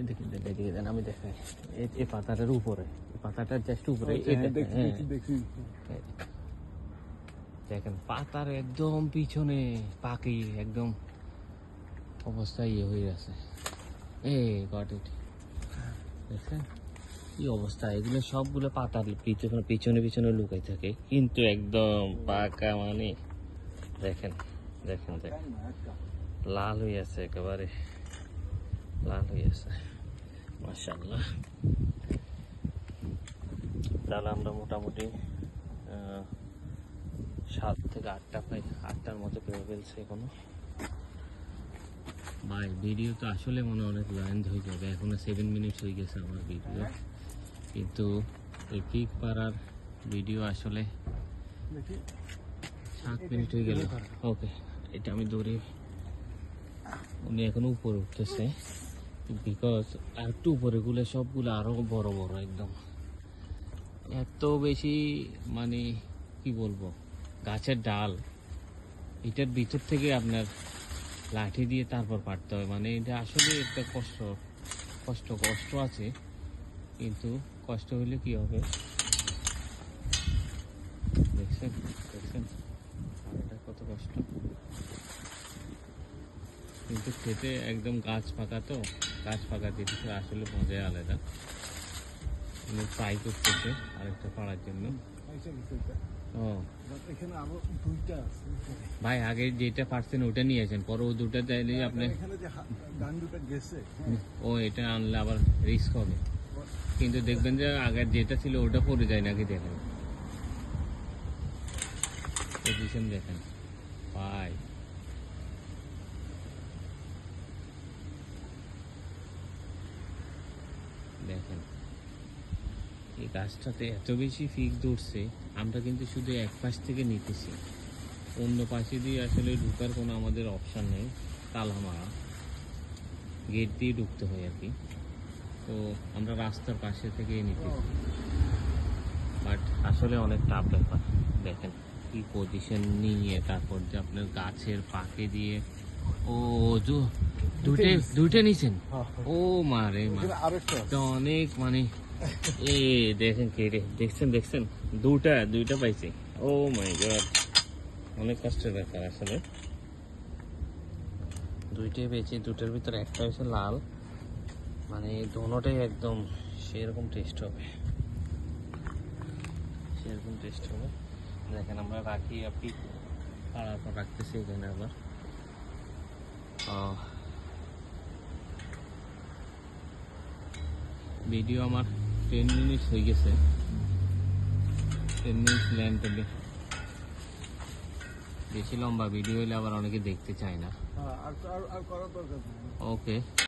দেখি দেখি দেন, আমি দেখাই। এই পাতাটার উপরে, পাতাটার জাস্ট উপরে দেখেন, পাতার একদম পিছনে পাকি একদম অবস্থা ইয়ে হয়ে আছে। এই গট ইট, দেখছেন কি অবস্থা? এগুলো সবগুলো পাতার পিছনে পিছনে লুকাই থাকে, কিন্তু একদম পাকা মানে দেখেন দেখেন দেখেন, লাল হয়ে আছে, একেবারে লাল হয়ে আছে। মাশাআল্লাহ। তাহলে আমরা মোটামুটি 7 থেকে 8টা পাই, 8টার মতো পেয়ে ফেলছে এখনো। ভাই ভিডিও তো আসলে মনে অনেক লেন্থ হয়ে যাবে, এখনো 7 মিনিট হয়ে গেছে আমার ভিডিও, কিন্তু এই পিক পাড়ার ভিডিও আসলে 7 মিনিট হয়ে গেল। ওকে, এটা আমি দৌড়ে, উনি এখন উপরে উঠতেছে, বিকজ আর একটু উপরে গুলো সবগুলো আরো বড় বড় একদম, এত বেশি মানে কি বলবো, গাছের ডাল এটার ভিতর থেকে আপনার লাঠি দিয়ে তারপর পারতে হয়, মানে এটা আসলে একটা কষ্ট কষ্ট কষ্ট আছে, কিন্তু কষ্ট হলে কি হবে দেখছেন দেখছেন এটা কত কষ্ট, কিন্তু খেতে একদম গাছ পাকা, তো গাছ পাকা দিতে আসলে মজাই আলাদা। ট্রাই করতেছে আরেকটা পাড়ার জন্য। ও ভাই, আগে যেটা পারছেন ওটা নিয়েছেন, পরে ও দুটা চাইলে আপনি ও এটা আনলে আবার রিস্ক হবে, কিন্তু দেখবেন যে আগের যেটা ছিল ওটা পড়ে যায় নাকি, দেখেন পজিশন দেখেন ভাই। দেখেন এই গাছটাতে এত বেশি ফিক ধরছে, আমরা কিন্তু শুধু এক পাশ থেকে নিতেছি, অন্য পাশে দিয়ে আসলে ঢুকার কোনো আমাদের অপশান নেই, তালা মারা, গেট দিয়ে ঢুকতে হয় আর কি, তো আমরা রাস্তার পাশে থেকেই নিতেছি, বাট আসলে অনেক টাফ ব্যাপার। দেখেন কি পজিশন নিয়ে, তারপর যে আপনার গাছের পাকে দিয়ে, ও দুইটা নিছেন, ও মারে তো অনেক মানে এ দেখেন কেটে, দেখছেন দেখছেন দুইটা পাইছি, ও মাই গড, অনেক কষ্টের ব্যাপার আসলে। দুইটাই পেয়েছি, দুটার ভিতরে একটা হয়েছে লাল, মানে দোনোটাই একদম সেরকম টেস্ট হবে, সেরকম টেস্ট হবে। দেখেন আমরা রাখি, আপনি পাড়ার পর রাখতেছি এখানে আবার। ভিডিও আমার 10 মিনিট হয়ে গেছে, 10 মিনিট লেন্থ হবে, বেশি লম্বা ভিডিও হলে আবার অনেকে দেখতে চায় না। ওকে।